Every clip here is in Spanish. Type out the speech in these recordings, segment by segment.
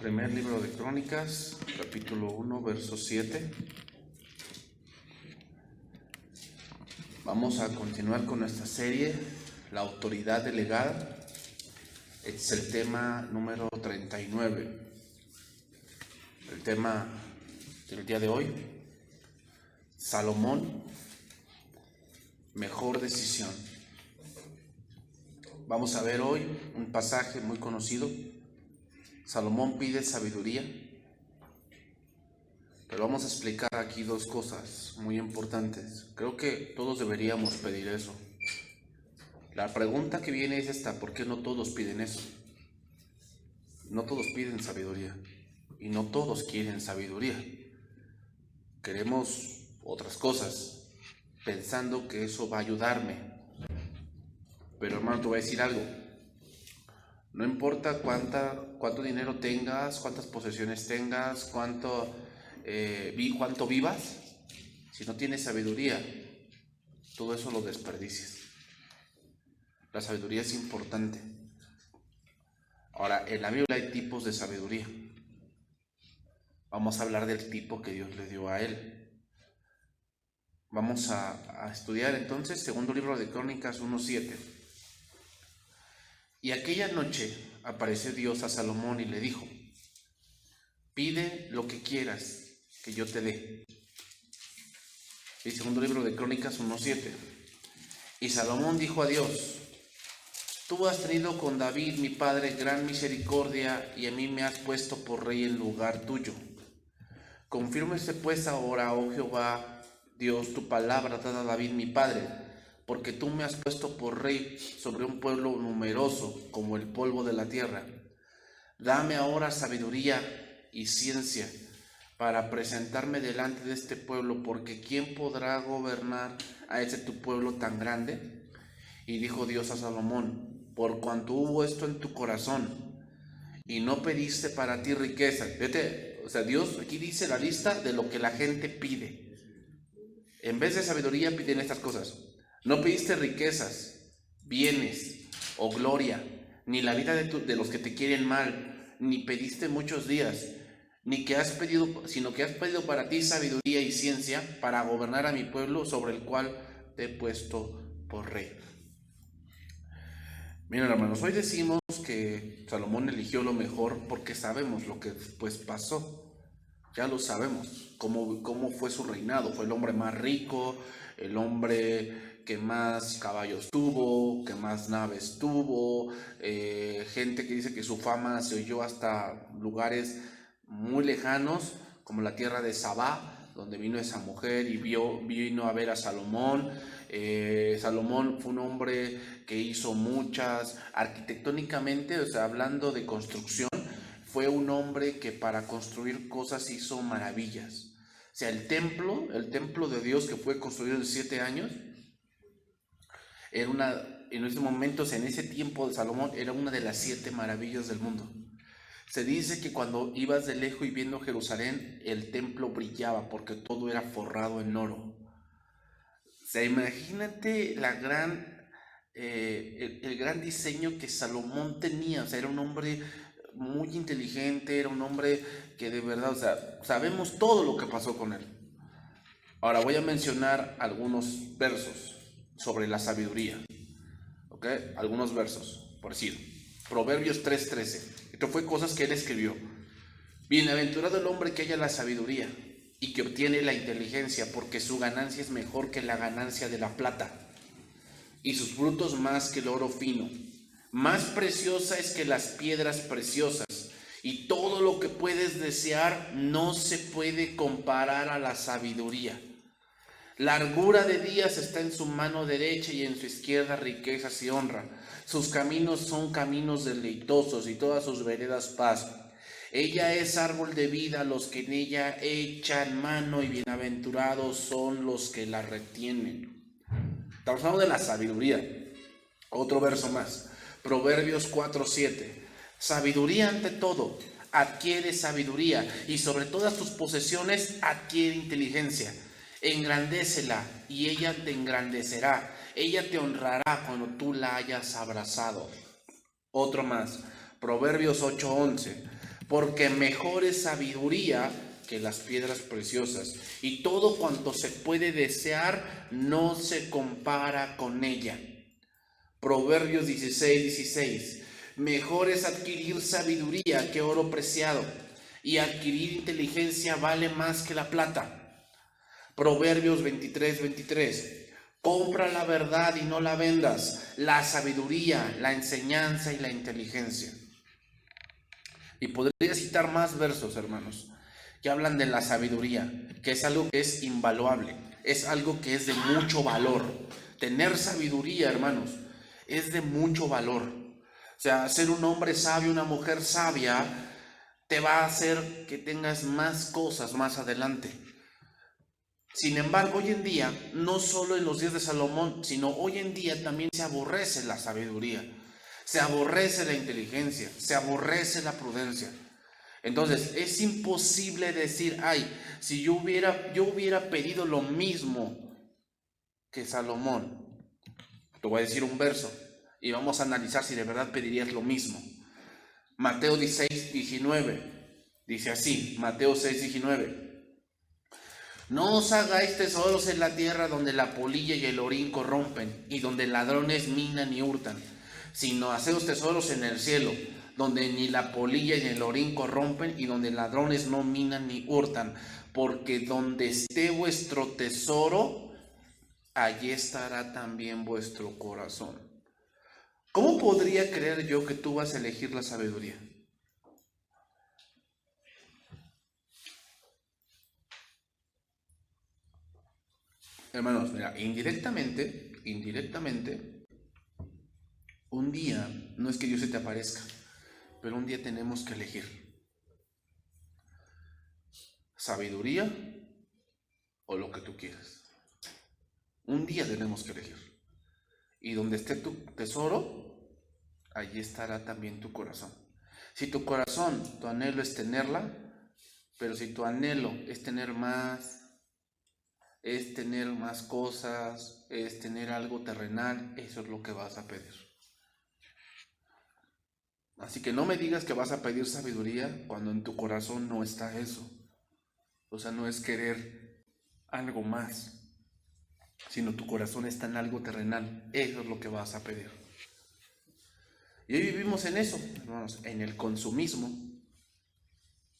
Primer libro de Crónicas, capítulo 1, verso 7. Vamos a continuar con nuestra serie, la autoridad delegada. Este es el tema número 39. El tema del día de hoy, Salomón, mejor decisión. Vamos a ver hoy un pasaje muy conocido. Salomón pide sabiduría, pero vamos a explicar aquí dos cosas muy importantes. Creo que todos deberíamos pedir eso. La pregunta que viene es esta: ¿por qué no todos piden eso? No todos piden sabiduría y no todos quieren sabiduría. Queremos otras cosas, pensando que eso va a ayudarme. Pero hermano, te voy a decir algo. No importa cuánto dinero tengas, cuántas posesiones tengas, cuánto vivas, si no tienes sabiduría, todo eso lo desperdicias. La sabiduría es importante. Ahora, en la Biblia hay tipos de sabiduría. Vamos a hablar del tipo que Dios le dio a él. Vamos a estudiar entonces, segundo libro de Crónicas 1:7. Y aquella noche apareció Dios a Salomón y le dijo: pide lo que quieras que yo te dé. El segundo libro de Crónicas 1:7. Y Salomón dijo a Dios: tú has tenido con David mi padre gran misericordia, y a mí me has puesto por rey en lugar tuyo. Confírmese pues ahora, oh Jehová Dios, tu palabra dada a David mi padre, porque tú me has puesto por rey sobre un pueblo numeroso como el polvo de la tierra. Dame ahora sabiduría y ciencia para presentarme delante de este pueblo, porque ¿quién podrá gobernar a ese tu pueblo tan grande? Y dijo Dios a Salomón: por cuanto hubo esto en tu corazón y no pediste para ti riqueza. Fíjate, Dios aquí dice la lista de lo que la gente pide. En vez de sabiduría piden estas cosas. No pediste riquezas, bienes o gloria, ni la vida de los que te quieren mal, ni pediste muchos días, sino que has pedido para ti sabiduría y ciencia para gobernar a mi pueblo sobre el cual te he puesto por rey. Miren, hermanos, hoy decimos que Salomón eligió lo mejor porque sabemos lo que después pasó. Ya lo sabemos, cómo fue su reinado. Fue el hombre más rico, el hombre que más caballos tuvo, que más naves tuvo, gente que dice que su fama se oyó hasta lugares muy lejanos, como la tierra de Sabá, donde vino esa mujer y vino a ver a Salomón. Salomón fue un hombre que hizo muchas, arquitectónicamente, hablando de construcción, fue un hombre que para construir cosas hizo maravillas. El templo de Dios, que fue construido en 7 años, en ese momento, en ese tiempo de Salomón, era una de las 7 maravillas del mundo. Se dice que cuando ibas de lejos y viendo Jerusalén, el templo brillaba porque todo era forrado en oro. Imagínate el gran diseño que Salomón tenía. Era un hombre muy inteligente, era un hombre que de verdad, sabemos todo lo que pasó con él. Ahora voy a mencionar algunos versos sobre la sabiduría, ¿ok? Algunos versos, por decir, Proverbios 3:13. Esto fue cosas que él escribió. Bienaventurado el hombre que halla la sabiduría y que obtiene la inteligencia, porque su ganancia es mejor que la ganancia de la plata, y sus frutos más que el oro fino. Más preciosa es que las piedras preciosas, y todo lo que puedes desear no se puede comparar a la sabiduría. Largura de días está en su mano derecha, y en su izquierda riquezas y honra. Sus caminos son caminos deleitosos, y todas sus veredas paz. Ella es árbol de vida a los que en ella echan mano, y bienaventurados son los que la retienen. Estamos hablando de la sabiduría. Otro verso más, Proverbios 4:7. Sabiduría ante todo, adquiere sabiduría, y sobre todas tus posesiones adquiere inteligencia. Engrandécela y ella te engrandecerá. Ella te honrará cuando tú la hayas abrazado. Otro más, Proverbios 8:11. porque mejor es sabiduría que las piedras preciosas, y todo cuanto se puede desear no se compara con ella. Proverbios 16:16. Mejor es adquirir sabiduría que oro preciado, y adquirir inteligencia vale más que la plata. Proverbios 23:23. Compra la verdad y no la vendas, la sabiduría, la enseñanza y la inteligencia. Y podría citar más versos, hermanos, que hablan de la sabiduría, que es algo que es invaluable, es algo que es de mucho valor. Tener sabiduría, hermanos, es de mucho valor. O sea, ser un hombre sabio, una mujer sabia, te va a hacer que tengas más cosas más adelante. Sin embargo, hoy en día, no solo en los días de Salomón, sino hoy en día también se aborrece la sabiduría, se aborrece la inteligencia, se aborrece la prudencia. Entonces, es imposible decir, ay, si yo hubiera pedido lo mismo que Salomón. Te voy a decir un verso y vamos a analizar si de verdad pedirías lo mismo. Mateo 16:19. Dice así, Mateo 6:19. No os hagáis tesoros en la tierra donde la polilla y el orín corrompen, y donde ladrones minan y hurtan, sino haceos tesoros en el cielo, donde ni la polilla ni el orín corrompen, y donde ladrones no minan ni hurtan, porque donde esté vuestro tesoro, allí estará también vuestro corazón. ¿Cómo podría creer yo que tú vas a elegir la sabiduría? Hermanos, mira, indirectamente, un día, no es que Dios se te aparezca, pero un día tenemos que elegir sabiduría o lo que tú quieras. Un día tenemos que elegir. Y donde esté tu tesoro, allí estará también tu corazón. Si tu corazón, tu anhelo es tenerla, pero si tu anhelo es tener más cosas, es tener algo terrenal, eso es lo que vas a pedir. Así que no me digas que vas a pedir sabiduría cuando en tu corazón no está eso. O sea, no es querer algo más, sino tu corazón está en algo terrenal. Eso es lo que vas a pedir. Y hoy vivimos en eso, hermanos, en el consumismo,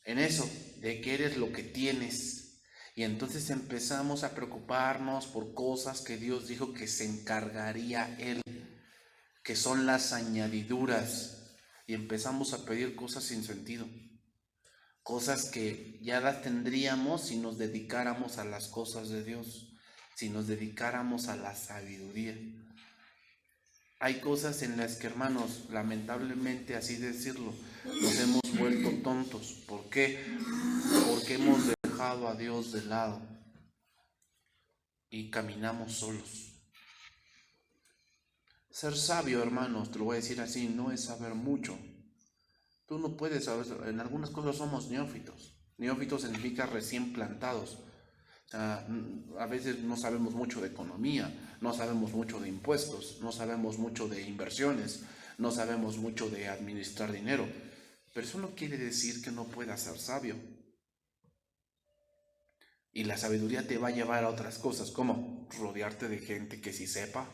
en eso de que eres lo que tienes. Y entonces empezamos a preocuparnos por cosas que Dios dijo que se encargaría Él, que son las añadiduras. Y empezamos a pedir cosas sin sentido, cosas que ya las tendríamos si nos dedicáramos a las cosas de Dios, si nos dedicáramos a la sabiduría. Hay cosas en las que, hermanos, lamentablemente, así decirlo, nos hemos vuelto tontos. ¿Por qué? Porque hemos dejado a Dios de lado y caminamos solos. Ser sabio, hermanos, te lo voy a decir así, no es saber mucho. Tú no puedes saber, en algunas cosas somos neófitos. Neófitos significa recién plantados. A veces no sabemos mucho de economía, no sabemos mucho de impuestos, no sabemos mucho de inversiones, no sabemos mucho de administrar dinero. Pero eso no quiere decir que no puedas ser sabio. Y la sabiduría te va a llevar a otras cosas, como rodearte de gente que sí sepa,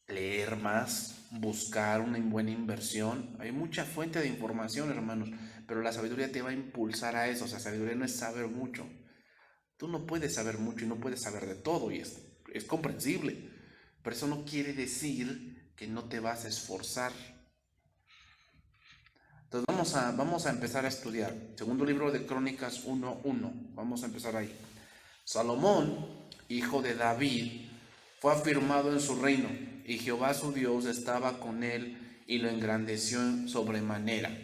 leer más, buscar una buena inversión. Hay mucha fuente de información, hermanos, pero la sabiduría te va a impulsar a eso. O sea, sabiduría no es saber mucho. Tú no puedes saber mucho y no puedes saber de todo, y es comprensible, pero eso no quiere decir que no te vas a esforzar. Entonces vamos a empezar a estudiar. Segundo libro de Crónicas 1:1. Vamos a empezar ahí. Salomón, hijo de David, fue afirmado en su reino, y Jehová su Dios estaba con él y lo engrandeció sobremanera.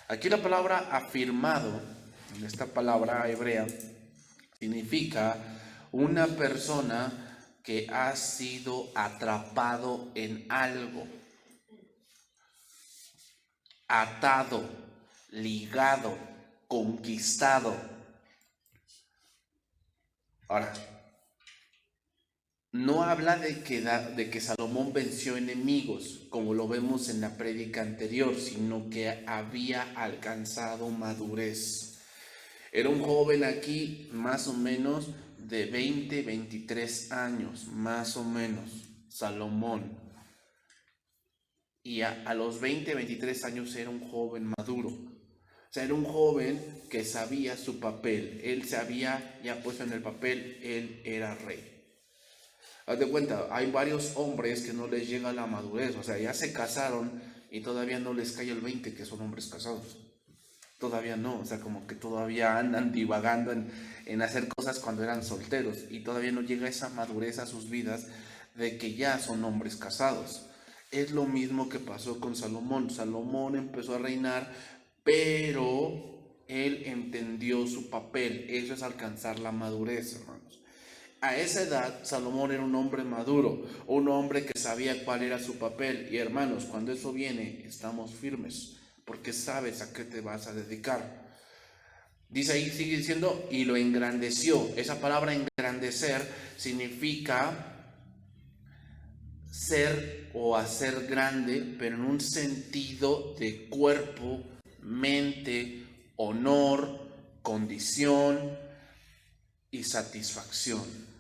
Aquí la palabra afirmado, en esta palabra hebrea, significa una persona que ha sido atrapado en algo, atado, ligado, conquistado. Ahora, no habla de que Salomón venció enemigos, como lo vemos en la prédica anterior, sino que había alcanzado madurez. Era un joven aquí más o menos de 20, 23 años, más o menos, Salomón. Y a los 20, 23 años era un joven maduro. O sea, era un joven que sabía su papel. Él se había ya puesto en el papel, él era rey. Haz de cuenta, hay varios hombres que no les llega la madurez, o sea, ya se casaron y todavía no les cae el 20 que son hombres casados. Todavía no, o sea, como que todavía andan divagando en hacer cosas cuando eran solteros y todavía no llega esa madurez a sus vidas de que ya son hombres casados. Es lo mismo que pasó con Salomón. Salomón empezó a reinar, pero él entendió su papel. Eso es alcanzar la madurez, hermanos. A esa edad, Salomón era un hombre maduro, un hombre que sabía cuál era su papel. Y hermanos, cuando eso viene, estamos firmes, porque sabes a qué te vas a dedicar. Dice ahí, sigue diciendo, y lo engrandeció. Esa palabra engrandecer significa ser o hacer grande, pero en un sentido de cuerpo, mente, honor, condición y satisfacción.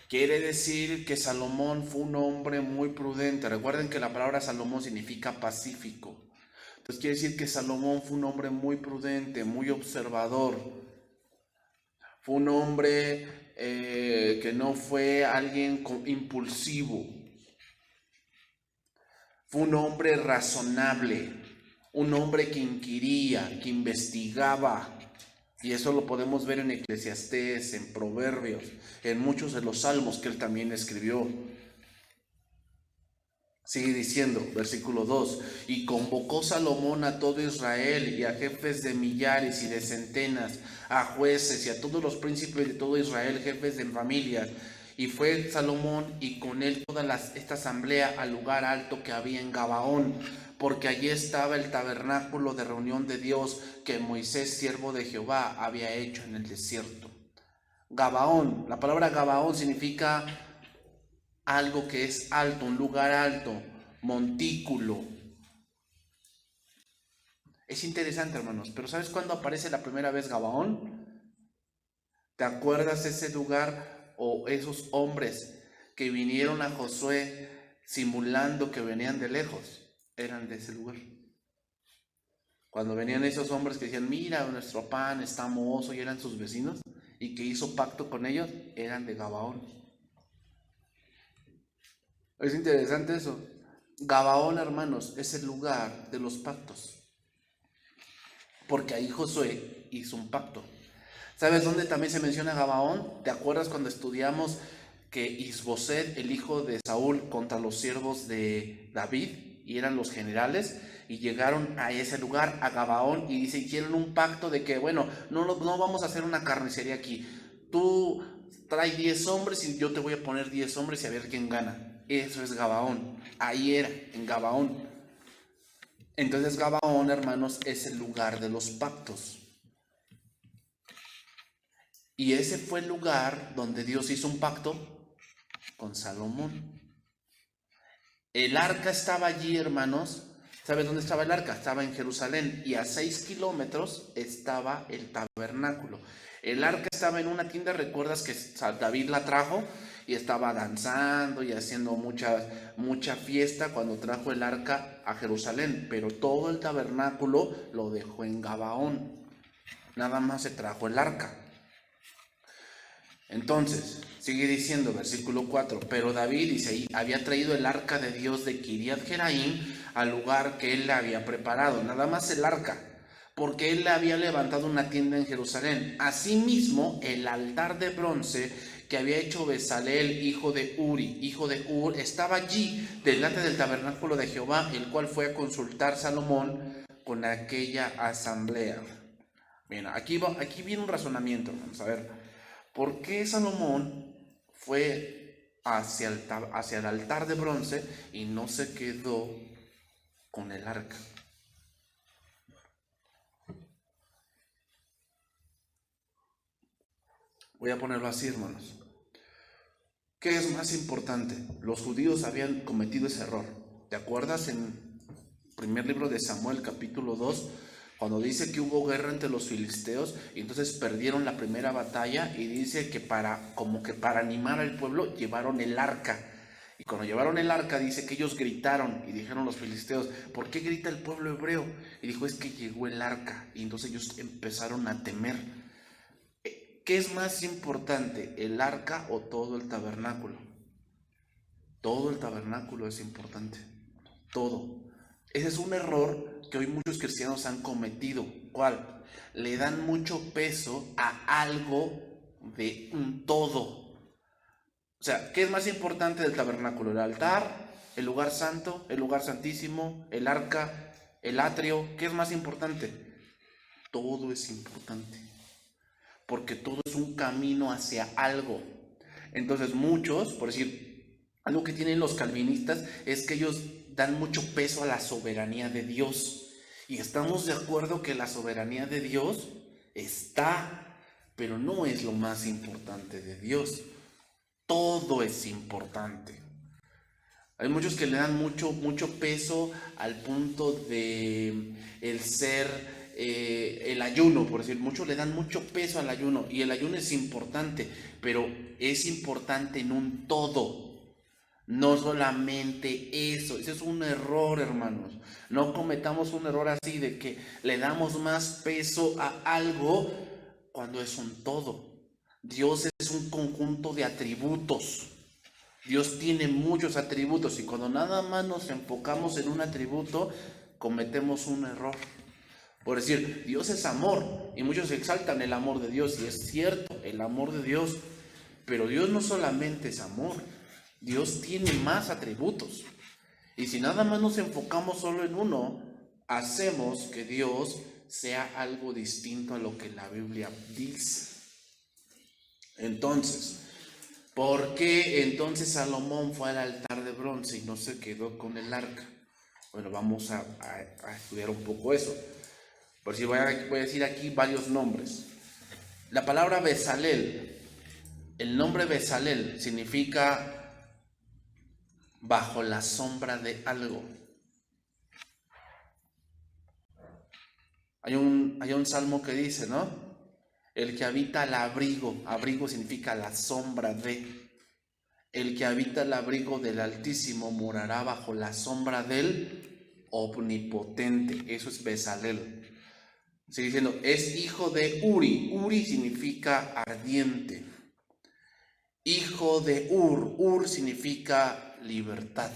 Quiere decir que Salomón fue un hombre muy prudente. Recuerden que la palabra Salomón significa pacífico. Entonces quiere decir que Salomón fue un hombre muy prudente, muy observador. Fue un hombre que no fue alguien impulsivo. Fue un hombre razonable. Un hombre que inquiría, que investigaba. Y eso lo podemos ver en Eclesiastés, en Proverbios, en muchos de los salmos que él también escribió. Sigue diciendo, versículo 2, y convocó Salomón a todo Israel y a jefes de millares y de centenas, a jueces y a todos los príncipes de todo Israel, jefes de familias. Y fue Salomón y con él toda esta asamblea al lugar alto que había en Gabaón, porque allí estaba el tabernáculo de reunión de Dios que Moisés, siervo de Jehová, había hecho en el desierto. Gabaón, la palabra Gabaón significa algo que es alto, un lugar alto, montículo. Es interesante, hermanos, pero ¿sabes cuándo aparece la primera vez Gabaón? ¿Te acuerdas ese lugar o esos hombres que vinieron a Josué simulando que venían de lejos? Eran de ese lugar. Cuando venían esos hombres que decían, mira, nuestro pan está mohoso, y eran sus vecinos, y que hizo pacto con ellos, eran de Gabaón. Es interesante eso. Gabaón, hermanos, es el lugar de los pactos, porque ahí Josué hizo un pacto. ¿Sabes dónde también se menciona Gabaón? ¿Te acuerdas cuando estudiamos que Isboset, el hijo de Saúl, contra los siervos de David, y eran los generales, y llegaron a ese lugar, a Gabaón, y se hicieron un pacto de que, bueno, no vamos a hacer una carnicería aquí. Tú trae 10 hombres y yo te voy a poner 10 hombres y a ver quién gana. Eso es Gabaón. Ahí era, en Gabaón. Entonces Gabaón, hermanos, es el lugar de los pactos. Y ese fue el lugar donde Dios hizo un pacto con Salomón. El arca estaba allí, hermanos. ¿Sabes dónde estaba el arca? Estaba en Jerusalén y a 6 kilómetros estaba el tabernáculo. El arca estaba en una tienda, recuerdas que David la trajo y estaba danzando y haciendo mucha fiesta cuando trajo el arca a Jerusalén, pero todo el tabernáculo lo dejó en Gabaón. Nada más se trajo el arca. Entonces, sigue diciendo, versículo 4, pero David, dice ahí, había traído el arca de Dios de Kiriat Jearim al lugar que él le había preparado, nada más el arca, porque él le había levantado una tienda en Jerusalén. Asimismo, el altar de bronce que había hecho Bezaleel, hijo de Ur, estaba allí delante del tabernáculo de Jehová, el cual fue a consultar Salomón con aquella asamblea. Bien, aquí viene un razonamiento, vamos a ver. ¿Por qué Salomón fue hacia el altar de bronce y no se quedó con el arca? Voy a ponerlo así, hermanos. ¿Qué es más importante? Los judíos habían cometido ese error. ¿Te acuerdas en el primer libro de Samuel, capítulo 2, cuando dice que hubo guerra entre los filisteos y entonces perdieron la primera batalla, y dice que como que para animar al pueblo llevaron el arca? Y cuando llevaron el arca dice que ellos gritaron y dijeron los filisteos: ¿por qué grita el pueblo hebreo? Y dijo: es que llegó el arca. Y entonces ellos empezaron a temer. ¿Qué es más importante, el arca o todo el tabernáculo? Todo el tabernáculo es importante, todo. Ese es un error que hoy muchos cristianos han cometido. ¿Cuál? Le dan mucho peso a algo de un todo. O sea, ¿qué es más importante del tabernáculo? ¿El altar, el lugar santo, el lugar santísimo, el arca, el atrio? ¿Qué es más importante? Todo es importante, porque todo es un camino hacia algo. Entonces muchos, por decir, algo que tienen los calvinistas es que ellos dan mucho peso a la soberanía de Dios. Y estamos de acuerdo que la soberanía de Dios está, pero no es lo más importante de Dios. Todo es importante. Hay muchos que le dan mucho peso al punto de el ser el ayuno, por decir, muchos le dan mucho peso al ayuno, y el ayuno es importante, pero es importante en un todo, no solamente eso. Ese es un error, hermanos. No cometamos un error así de que le damos más peso a algo cuando es un todo. Dios es un conjunto de atributos. Dios tiene muchos atributos, y cuando nada más nos enfocamos en un atributo, cometemos un error. Por decir, Dios es amor, y muchos exaltan el amor de Dios, y es cierto, el amor de Dios, pero Dios no solamente es amor, Dios tiene más atributos. Y si nada más nos enfocamos solo en uno, hacemos que Dios sea algo distinto a lo que la Biblia dice. Entonces, ¿por qué entonces Salomón fue al altar de bronce y no se quedó con el arca? Bueno, vamos a estudiar un poco eso. Por si voy a decir aquí varios nombres. La palabra Bezalel, el nombre Bezalel significa bajo la sombra de algo. Hay un salmo que dice, ¿no? El que habita al abrigo, abrigo significa la sombra de. El que habita el abrigo del Altísimo morará bajo la sombra del Omnipotente. Eso es Bezalel. Sigue diciendo, es hijo de Uri. Uri significa ardiente. Hijo de Ur. Ur significa libertad.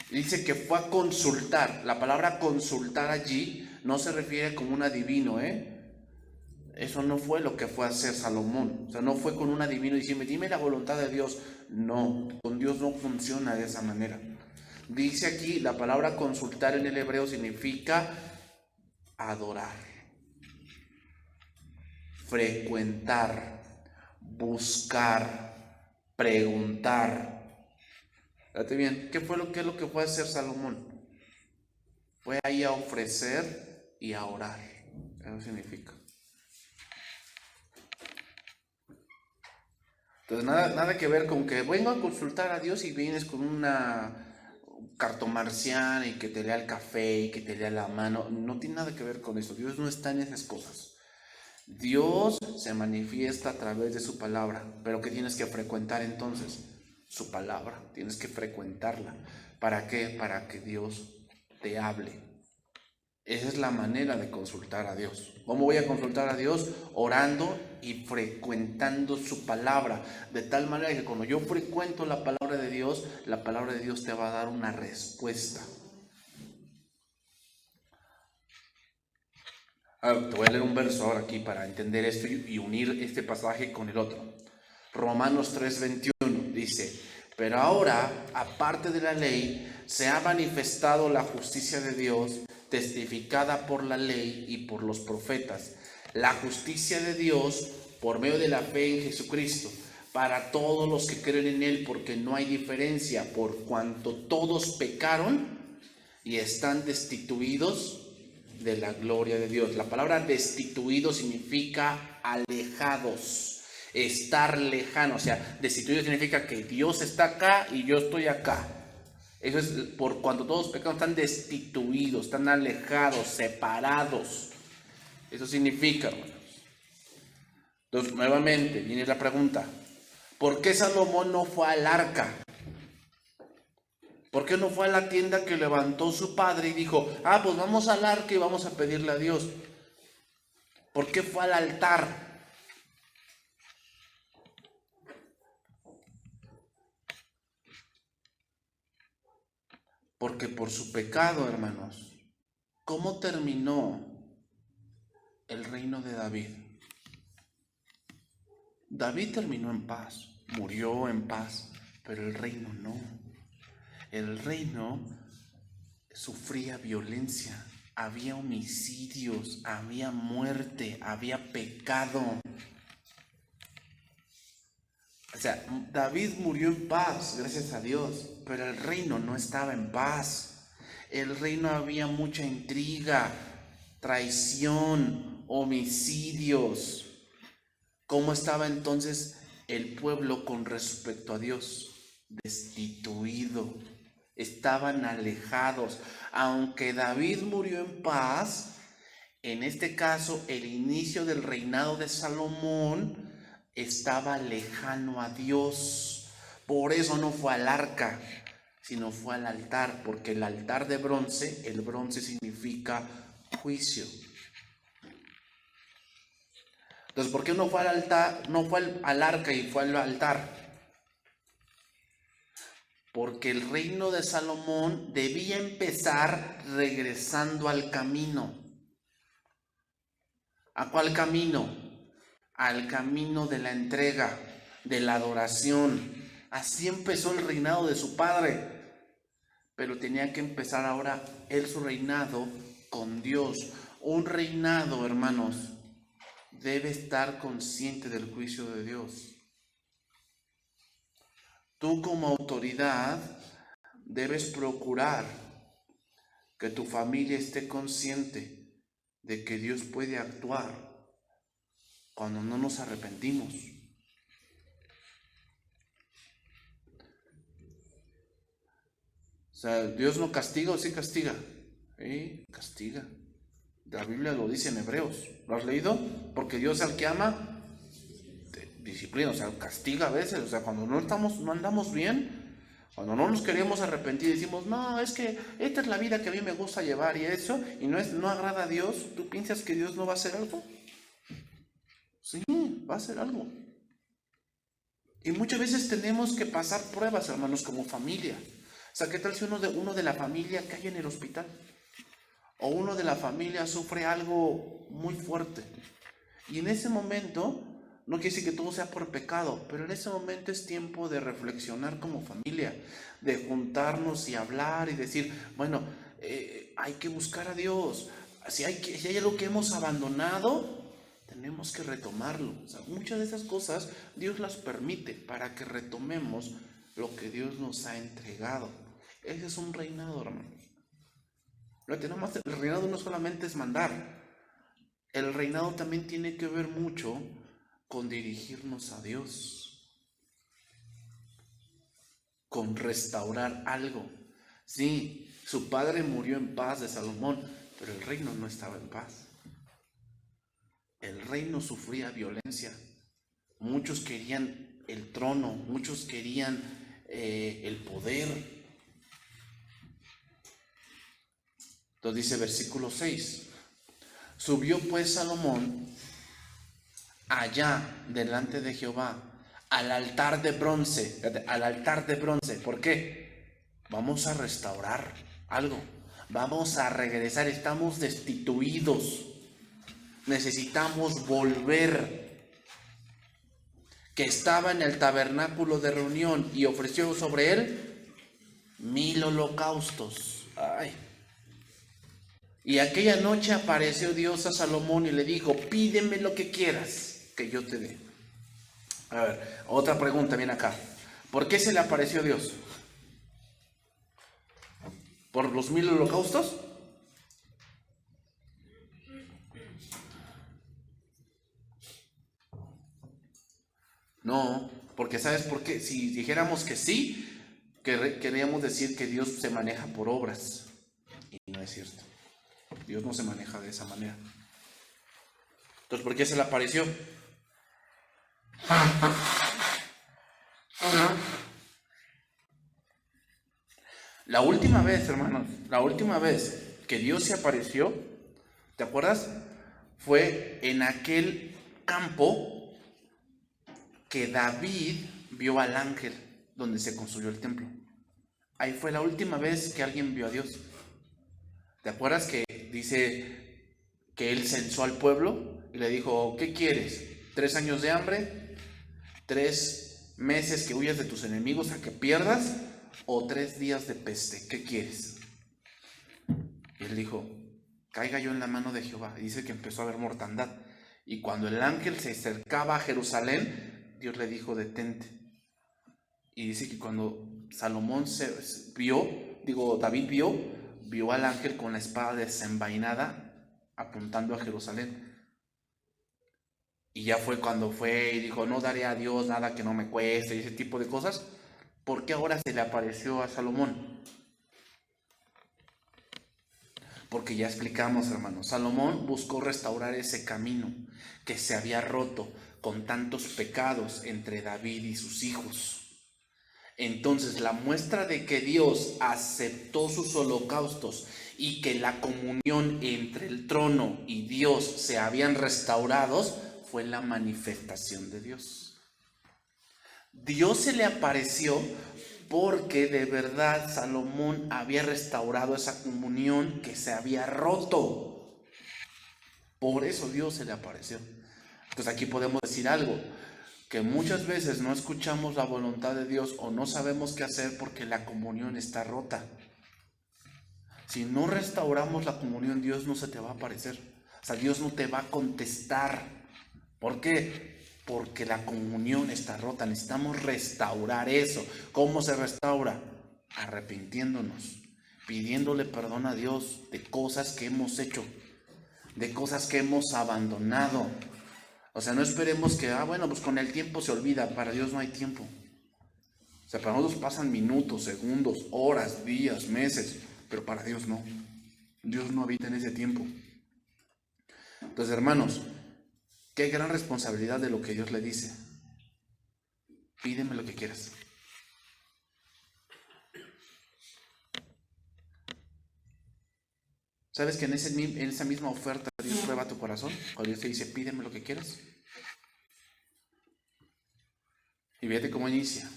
Dice que fue a consultar. La palabra consultar allí no se refiere como un adivino, Eso no fue lo que fue a hacer Salomón. O sea, no fue con un adivino diciendo, dime la voluntad de Dios. No, con Dios no funciona de esa manera. Dice aquí, la palabra consultar en el hebreo significa adorar, frecuentar, buscar, preguntar. Fíjate bien, ¿qué es lo que fue a hacer Salomón? Fue ahí a ofrecer y a orar. Eso significa. Entonces nada que ver con que vengo a consultar a Dios y vienes con una cartomarciana y que te lea el café y que te lea la mano. No tiene nada que ver con eso. Dios no está en esas cosas. Dios se manifiesta a través de su palabra. Pero ¿qué tienes que frecuentar entonces? Su palabra. Tienes que frecuentarla. ¿Para qué? Para que Dios te hable. Esa es la manera de consultar a Dios. ¿Cómo voy a consultar a Dios? Orando y frecuentando su palabra. De tal manera que cuando yo frecuento la palabra de Dios te va a dar una respuesta. Te voy a leer un verso ahora aquí para entender esto y unir este pasaje con el otro. Romanos 3:21 dice, pero ahora, aparte de la ley, se ha manifestado la justicia de Dios, testificada por la ley y por los profetas. La justicia de Dios por medio de la fe en Jesucristo, para todos los que creen en Él, porque no hay diferencia, por cuanto todos pecaron y están destituidos de la gloria de Dios. La palabra destituido significa alejados, estar lejano. O sea, destituido significa que Dios está acá y yo estoy acá. Eso es por cuando todos pecados están destituidos, están alejados, separados. Eso significa, hermanos. Entonces, nuevamente, viene la pregunta. ¿Por qué Salomón no fue al arca? ¿Por qué no fue a la tienda que levantó su padre y dijo, pues vamos al arca y vamos a pedirle a Dios? ¿Por qué fue al altar? Porque por su pecado, hermanos, ¿cómo terminó el reino de David? David terminó en paz, murió en paz, pero el reino no. El reino sufría violencia, había homicidios, había muerte, había pecado. O sea, David murió en paz, gracias a Dios, pero el reino no estaba en paz. El reino había mucha intriga, traición, homicidios. ¿Cómo estaba entonces el pueblo con respecto a Dios? Destituido. Estaban alejados. Aunque David murió en paz, en este caso el inicio del reinado de Salomón estaba lejano a Dios. Por eso no fue al arca, sino fue al altar, porque el altar de bronce, el bronce significa juicio. Entonces, ¿por qué no fue al altar, no fue al arca y fue al altar? Porque el reino de Salomón debía empezar regresando al camino. ¿A cuál camino? Al camino de la entrega, de la adoración. Así empezó el reinado de su padre. Pero tenía que empezar ahora él su reinado con Dios. Un reinado, hermanos, debe estar consciente del juicio de Dios. Tú como autoridad debes procurar que tu familia esté consciente de que Dios puede actuar cuando no nos arrepentimos. O sea, ¿Dios no castiga o sí castiga? Sí, castiga. La Biblia lo dice en Hebreos. ¿Lo has leído? Porque Dios al que ama disciplina, o sea, castiga a veces. O sea, cuando no andamos bien, cuando no nos queremos arrepentir, decimos, no, es que esta es la vida que a mí me gusta llevar y eso, y no agrada a Dios. ¿Tú piensas que Dios no va a hacer algo? Sí, va a hacer algo. Y muchas veces tenemos que pasar pruebas, hermanos, como familia. O sea, ¿qué tal si uno de la familia cae en el hospital? O uno de la familia sufre algo muy fuerte. Y en ese momento, no quiere decir que todo sea por pecado, pero en ese momento es tiempo de reflexionar como familia, de juntarnos y hablar y decir, bueno, hay que buscar a Dios. Si hay algo que hemos abandonado, tenemos que retomarlo. O sea, muchas de esas cosas Dios las permite para que retomemos lo que Dios nos ha entregado. Ese es un reinado, hermanos. El reinado no solamente es mandar. El reinado también tiene que ver mucho con dirigirnos a Dios, con restaurar algo. Sí, su padre murió en paz de Salomón, pero el reino no estaba en paz. El reino sufría violencia. Muchos querían el trono, muchos querían el poder. Entonces dice versículo 6. Subió pues Salomón allá delante de Jehová al altar de bronce. Fíjate, al altar de bronce. ¿Por qué? Vamos a restaurar algo. Vamos a regresar. Estamos destituidos. Necesitamos volver. Que estaba en el tabernáculo de reunión y ofreció sobre él 1000 holocaustos. Ay. Y aquella noche apareció Dios a Salomón y le dijo, pídeme lo que quieras que yo te dé. A ver, otra pregunta viene acá. ¿Por qué se le apareció Dios? ¿Por los 1000 holocaustos? No, porque ¿sabes por qué? Si dijéramos que sí, queríamos decir que Dios se maneja por obras. Y no es cierto. Dios no se maneja de esa manera. Entonces, ¿por qué se le apareció? La última vez, hermanos, la última vez que Dios se apareció, ¿te acuerdas? Fue en aquel campo que David vio al ángel donde se construyó el templo. Ahí fue la última vez que alguien vio a Dios. ¿Te acuerdas que dice que él censó al pueblo y le dijo, ¿qué quieres? ¿3 años de hambre? ¿3 meses que huyas de tus enemigos a que pierdas? ¿O 3 días de peste? ¿Qué quieres? Y él dijo, caiga yo en la mano de Jehová. Y dice que empezó a haber mortandad. Y cuando el ángel se acercaba a Jerusalén, Dios le dijo, detente. Y dice que cuando David vio al ángel con la espada desenvainada apuntando a Jerusalén. Y ya fue cuando fue y dijo, no daré a Dios nada que no me cueste y ese tipo de cosas. ¿Por qué ahora se le apareció a Salomón? Porque ya explicamos, hermanos, Salomón buscó restaurar ese camino que se había roto con tantos pecados entre David y sus hijos. Entonces, la muestra de que Dios aceptó sus holocaustos y que la comunión entre el trono y Dios se habían restaurados fue la manifestación de Dios. Dios se le apareció porque de verdad Salomón había restaurado esa comunión que se había roto. Por eso Dios se le apareció. Entonces aquí podemos decir algo, que muchas veces no escuchamos la voluntad de Dios o no sabemos qué hacer porque la comunión está rota. Si no restauramos la comunión, Dios no se te va a aparecer. O sea, Dios no te va a contestar. ¿Por qué? Porque la comunión está rota. Necesitamos restaurar eso. ¿Cómo se restaura? Arrepintiéndonos, pidiéndole perdón a Dios de cosas que hemos hecho, de cosas que hemos abandonado. O sea, no esperemos que, bueno, pues con el tiempo se olvida. Para Dios no hay tiempo. O sea, para nosotros pasan minutos, segundos, horas, días, meses, pero para Dios no. Dios no habita en ese tiempo. Entonces, hermanos, qué gran responsabilidad de lo que Dios le dice. Pídeme lo que quieras. ¿Sabes que en esa misma oferta Dios prueba tu corazón? Cuando Dios te dice, pídeme lo que quieras. Y fíjate cómo inicia.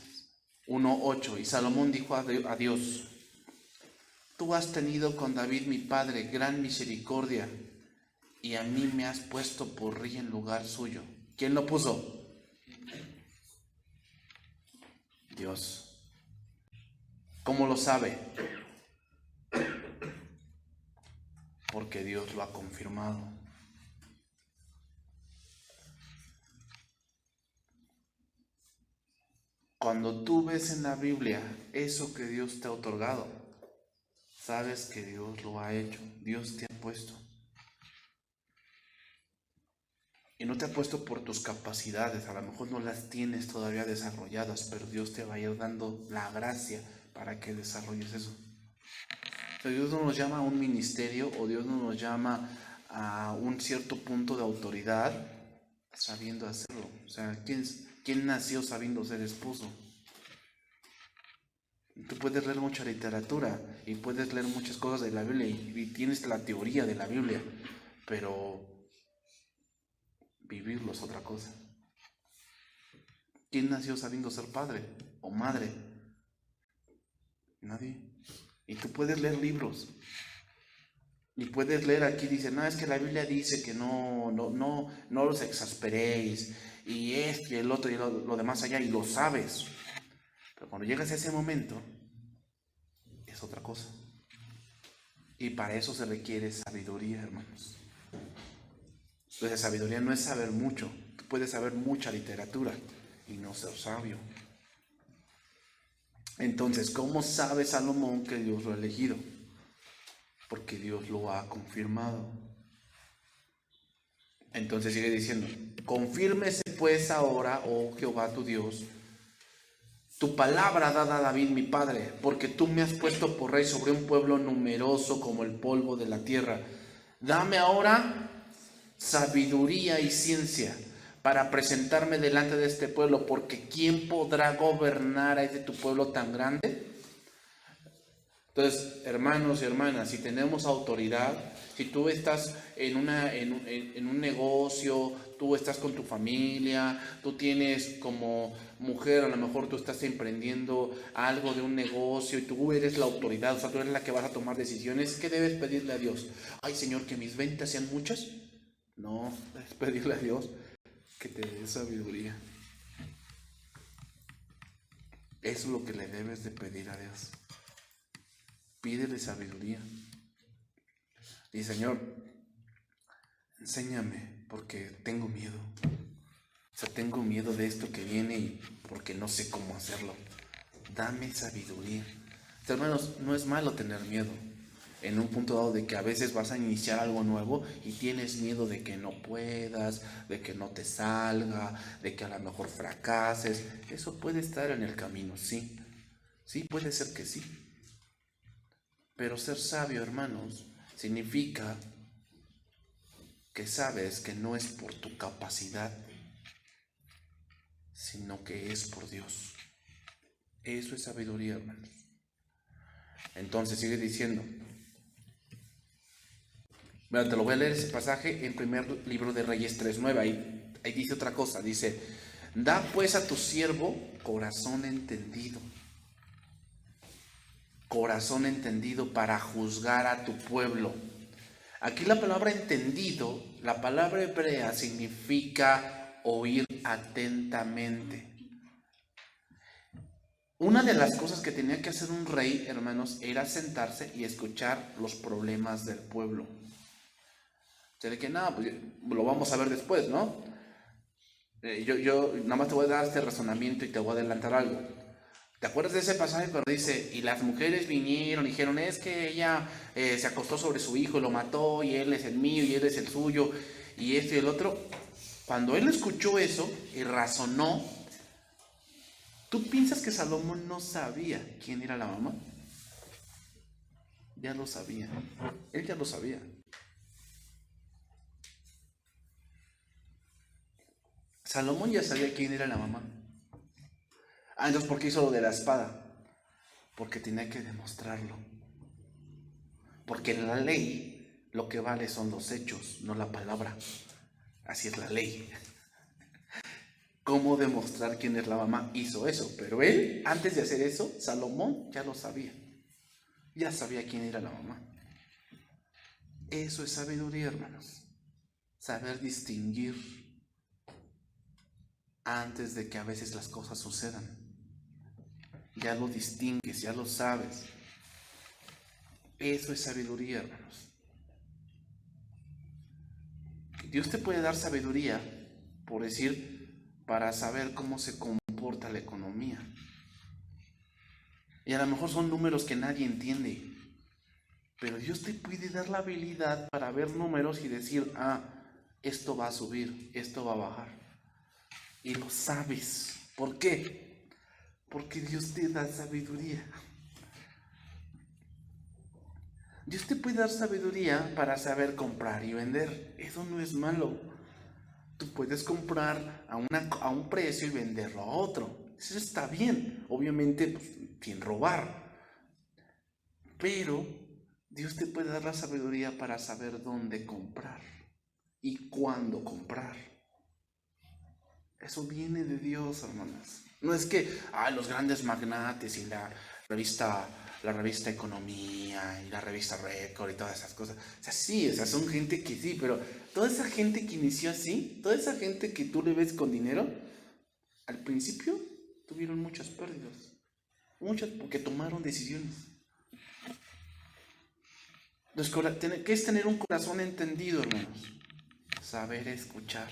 1:8. Y Salomón dijo a Dios, tú has tenido con David mi padre gran misericordia, y a mí me has puesto por rey en lugar suyo. ¿Quién lo puso? Dios. ¿Cómo lo sabe? Porque Dios lo ha confirmado. Cuando tú ves en la Biblia eso que Dios te ha otorgado, sabes que Dios lo ha hecho, Dios te ha puesto. Y no te ha puesto por tus capacidades, a lo mejor no las tienes todavía desarrolladas, pero Dios te va a ir dando la gracia para que desarrolles eso. O sea, Dios no nos llama a un ministerio o Dios no nos llama a un cierto punto de autoridad sabiendo hacerlo. O sea, ¿quién nació sabiendo ser esposo? Tú puedes leer mucha literatura y puedes leer muchas cosas de la Biblia y tienes la teoría de la Biblia, pero vivirlo es otra cosa. ¿Quién nació sabiendo ser padre o madre? Nadie. Y tú puedes leer libros y puedes leer aquí, dice, no, es que la Biblia dice que no los exasperéis y esto y el otro y lo demás allá, y lo sabes. Pero cuando llegas a ese momento, es otra cosa. Y para eso se requiere sabiduría, hermanos. Entonces, sabiduría no es saber mucho. Tú puedes saber mucha literatura y no ser sabio. Entonces, ¿cómo sabe Salomón que Dios lo ha elegido? Porque Dios lo ha confirmado. Entonces sigue diciendo, confírmese pues ahora, oh Jehová tu Dios, tu palabra dada a David mi padre, porque tú me has puesto por rey sobre un pueblo numeroso como el polvo de la tierra. Dame ahora sabiduría y ciencia para presentarme delante de este pueblo, porque ¿quién podrá gobernar a este tu pueblo tan grande? Entonces, hermanos y hermanas, si tenemos autoridad, si tú estás en un negocio, tú estás con tu familia, tú tienes como mujer, a lo mejor tú estás emprendiendo algo de un negocio y tú eres la autoridad, o sea, tú eres la que vas a tomar decisiones, ¿qué debes pedirle a Dios? Ay, Señor, que mis ventas sean muchas. No, debes pedirle a Dios que te dé sabiduría. Eso es lo que le debes de pedir a Dios. Pídele sabiduría. Y Señor, enséñame porque tengo miedo. O sea, tengo miedo de esto que viene y porque no sé cómo hacerlo. Dame sabiduría. Hermanos, no es malo tener miedo. En un punto dado de que a veces vas a iniciar algo nuevo y tienes miedo de que no puedas, de que no te salga, de que a lo mejor fracases. Eso puede estar en el camino, sí. Sí, puede ser que sí. Pero ser sabio, hermanos, significa que sabes que no es por tu capacidad, sino que es por Dios. Eso es sabiduría, hermanos. Entonces sigue diciendo. Bueno, te lo voy a leer ese pasaje en primer libro de Reyes 3:9. Ahí dice otra cosa. Dice, da pues a tu siervo corazón entendido. Corazón entendido para juzgar a tu pueblo. Aquí la palabra entendido, la palabra hebrea significa oír atentamente. Una de las cosas que tenía que hacer un rey, hermanos, era sentarse y escuchar los problemas del pueblo. O sea, de que no, pues lo vamos a ver después, ¿no? Yo nada más te voy a dar este razonamiento y te voy a adelantar algo. ¿Te acuerdas de ese pasaje cuando dice, y las mujeres vinieron y dijeron, es que ella se acostó sobre su hijo y lo mató, y él es el mío y él es el suyo, y esto y el otro? Cuando él escuchó eso y razonó, ¿tú piensas que Salomón no sabía quién era la mamá? Ya lo sabía. Él ya lo sabía. Salomón ya sabía quién era la mamá. Entonces, ¿por qué hizo lo de la espada? Porque tenía que demostrarlo. Porque en la ley lo que vale son los hechos, no la palabra. Así es la ley. ¿Cómo demostrar quién es la mamá? Hizo eso. Pero él, antes de hacer eso, Salomón ya lo sabía. Ya sabía quién era la mamá. Eso es sabiduría, hermanos. Saber distinguir antes de que a veces las cosas sucedan. Ya lo distingues, ya lo sabes. Eso es sabiduría, hermanos. Dios te puede dar sabiduría, por decir, para saber cómo se comporta la economía. Y a lo mejor son números que nadie entiende. Pero Dios te puede dar la habilidad para ver números y decir, esto va a subir, esto va a bajar. Y lo sabes. ¿Por qué? Porque Dios te da sabiduría. Dios te puede dar sabiduría para saber comprar y vender. Eso no es malo. Tú puedes comprar a un precio y venderlo a otro. Eso está bien. Obviamente, pues, sin robar. Pero Dios te puede dar la sabiduría para saber dónde comprar y cuándo comprar. Eso viene de Dios, hermanas. No es que los grandes magnates y la revista Economía y la revista Record y todas esas cosas. O sea, sí, son gente que sí, pero toda esa gente que inició así, toda esa gente que tú le ves con dinero, al principio tuvieron muchas pérdidas. Muchas porque tomaron decisiones. Entonces, ¿qué es tener un corazón entendido, hermanos? Saber escuchar.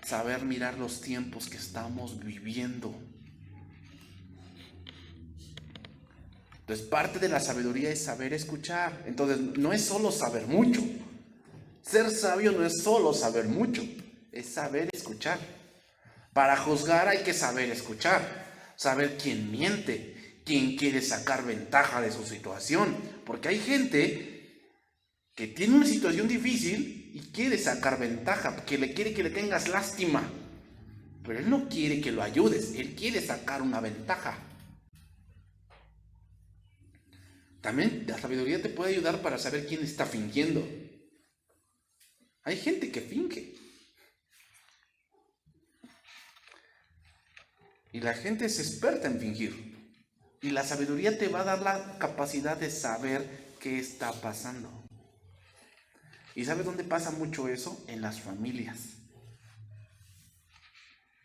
Saber mirar los tiempos que estamos viviendo. Entonces, parte de la sabiduría es saber escuchar. Entonces, no es solo saber mucho. Ser sabio no es solo saber mucho, es saber escuchar. Para juzgar hay que saber escuchar, saber quién miente, quién quiere sacar ventaja de su situación. Porque hay gente que tiene una situación difícil y quiere sacar ventaja, que le quiere que le tengas lástima. Pero él no quiere que lo ayudes, él quiere sacar una ventaja. También la sabiduría te puede ayudar para saber quién está fingiendo. Hay gente que finge. Y la gente es experta en fingir. Y la sabiduría te va a dar la capacidad de saber qué está pasando. ¿Y sabes dónde pasa mucho eso? En las familias.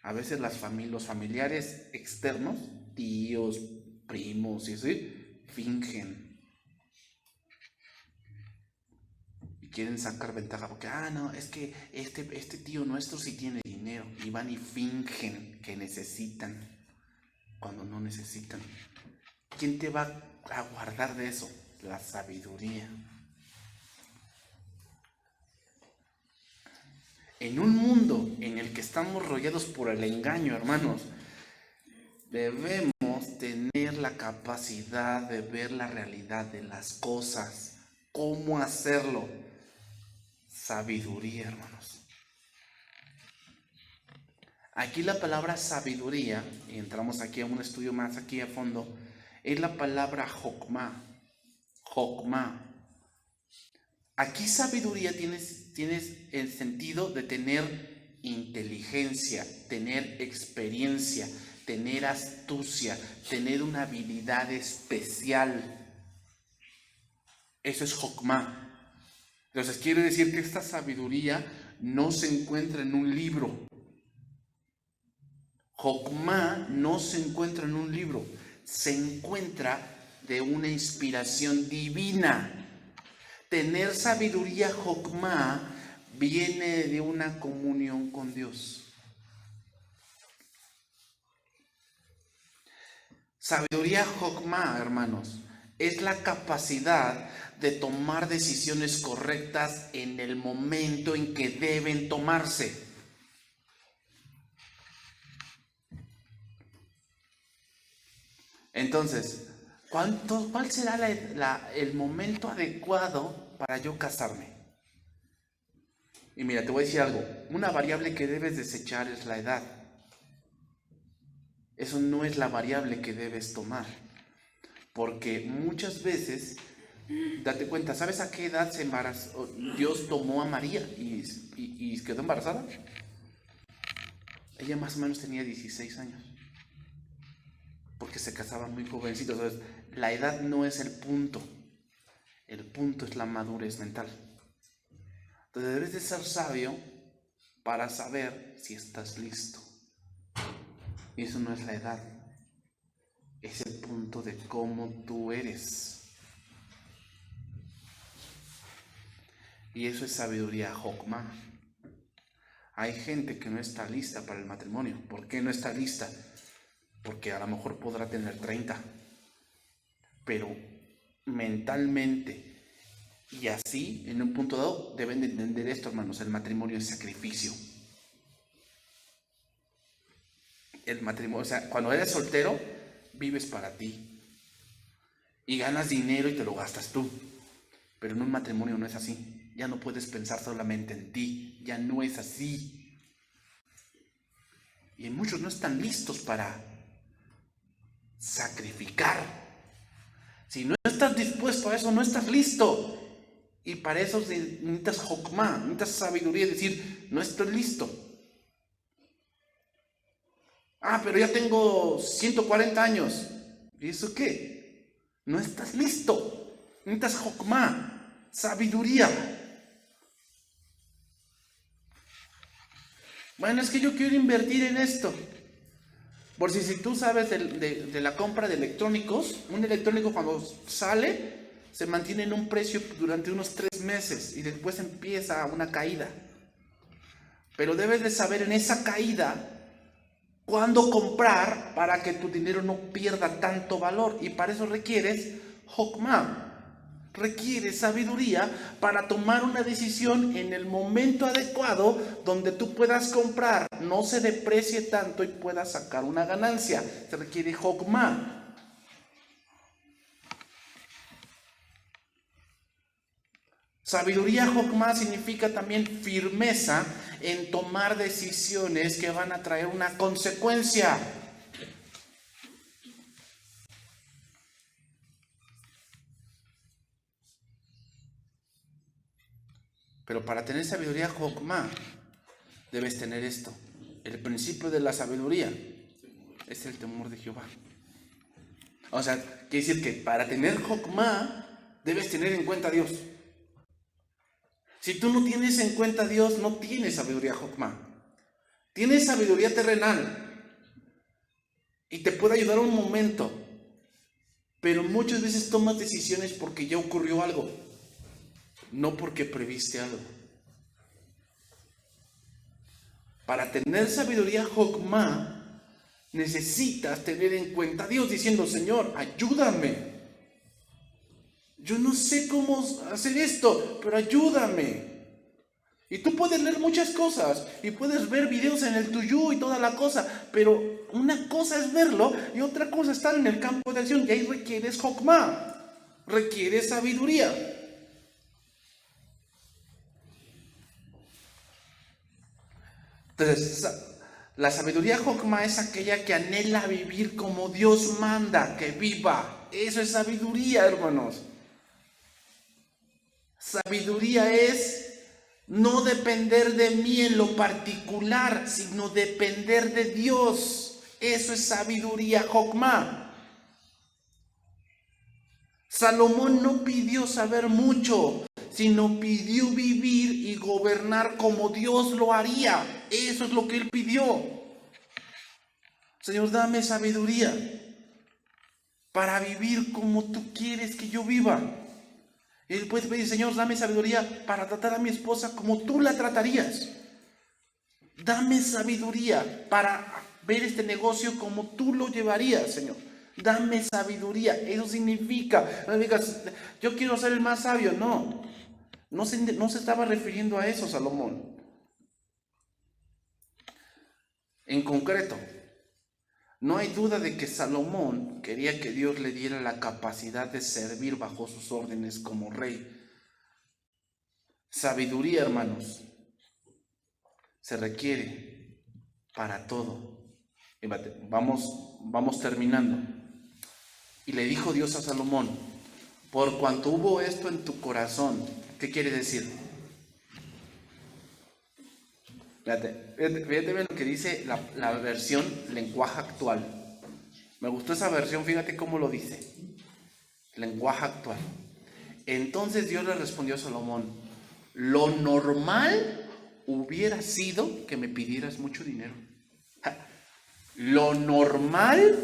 A veces los familiares externos, tíos, primos y así, fingen. Y quieren sacar ventaja porque, no, es que este tío nuestro sí tiene dinero. Y van y fingen que necesitan cuando no necesitan. ¿Quién te va a guardar de eso? La sabiduría. En un mundo en el que estamos rodeados por el engaño, hermanos, debemos tener la capacidad de ver la realidad de las cosas. ¿Cómo hacerlo? Sabiduría, hermanos. Aquí la palabra sabiduría, y entramos aquí a un estudio más aquí a fondo, es la palabra jokma. Jokma. Aquí sabiduría tienes el sentido de tener inteligencia, tener experiencia, tener astucia, tener una habilidad especial. Eso es jokma. Entonces quiere decir que esta sabiduría no se encuentra en un libro. Jokma no se encuentra en un libro, se encuentra de una inspiración divina. Tener sabiduría jokma viene de una comunión con Dios. Sabiduría jokma, hermanos, es la capacidad de tomar decisiones correctas en el momento en que deben tomarse. Entonces, ¿cuál será el momento adecuado para yo casarme? Y mira, te voy a decir algo. Una variable que debes desechar es la edad. Eso no es la variable que debes tomar. Porque muchas veces, date cuenta, ¿sabes a qué edad se embarazó? Dios tomó a María y quedó embarazada. Ella más o menos tenía 16 años. Porque se casaban muy jovencitos. Entonces, la edad no es el punto. El punto es la madurez mental. Entonces debes de ser sabio para saber si estás listo. Y eso no es la edad. Es el punto de cómo tú eres. Y eso es sabiduría jokma. Hay gente que no está lista para el matrimonio. ¿Por qué no está lista? Porque a lo mejor podrá tener 30, pero mentalmente y así, en un punto dado, deben de entender esto, hermanos. El matrimonio es sacrificio. El matrimonio, o sea, cuando eres soltero, vives para ti y ganas dinero y te lo gastas tú. Pero en un matrimonio no es así. Ya no puedes pensar solamente en ti. Ya no es así. Y muchos no están listos para sacrificar. Si no estás dispuesto a eso, no estás listo. Y para eso necesitas jokma, necesitas sabiduría, decir, no estoy listo. Pero ya tengo 140 años. ¿Y eso qué? No estás listo. Necesitas jokma, sabiduría. Bueno, es que yo quiero invertir en esto. Por si tú sabes de la compra de electrónicos, un electrónico cuando sale se mantiene en un precio durante unos 3 meses y después empieza una caída. Pero debes de saber en esa caída cuándo comprar para que tu dinero no pierda tanto valor, y para eso requieres jokma. requiere sabiduría para tomar una decisión en el momento adecuado donde tú puedas comprar, no se deprecie tanto y puedas sacar una ganancia. Se requiere jokma. Sabiduría jokma significa también firmeza en tomar decisiones que van a traer una consecuencia. Pero para tener sabiduría jokma, debes tener esto. El principio de la sabiduría es el temor de Jehová. O sea, quiere decir que para tener jokma, debes tener en cuenta a Dios. Si tú no tienes en cuenta a Dios, no tienes sabiduría jokma. Tienes sabiduría terrenal. Y te puede ayudar un momento. Pero muchas veces tomas decisiones porque ya ocurrió algo. No porque previste algo. Para tener sabiduría jokma, necesitas tener en cuenta a Dios diciendo, Señor, ayúdame. Yo no sé cómo hacer esto, pero ayúdame. Y tú puedes leer muchas cosas y puedes ver videos en el tuyo y toda la cosa, pero una cosa es verlo y otra cosa es estar en el campo de acción, y ahí requieres jokma, requieres sabiduría. Entonces, la sabiduría jokma es aquella que anhela vivir como Dios manda que viva. Eso es sabiduría, hermanos. Sabiduría es no depender de mí en lo particular, sino depender de Dios. Eso es sabiduría jokma. Salomón no pidió saber mucho, sino pidió vivir y gobernar como Dios lo haría. Eso es lo que él pidió. Señor, dame sabiduría para vivir como tú quieres que yo viva. Y después pedir, Señor, dame sabiduría para tratar a mi esposa como tú la tratarías. Dame sabiduría para ver este negocio como tú lo llevarías, Señor. Dame sabiduría. Eso significa, no digas, yo quiero ser el más sabio. No se estaba refiriendo a eso, Salomón. En concreto, no hay duda de que Salomón quería que Dios le diera la capacidad de servir bajo sus órdenes como rey. Sabiduría, hermanos, se requiere para todo. Vamos terminando. Y le dijo Dios a Salomón, por cuanto hubo esto en tu corazón, ¿qué quiere decir? Fíjate bien lo que dice la versión lenguaje actual. Me gustó esa versión, fíjate cómo lo dice. Lenguaje actual. Entonces Dios le respondió a Salomón, lo normal hubiera sido que me pidieras mucho dinero. Lo normal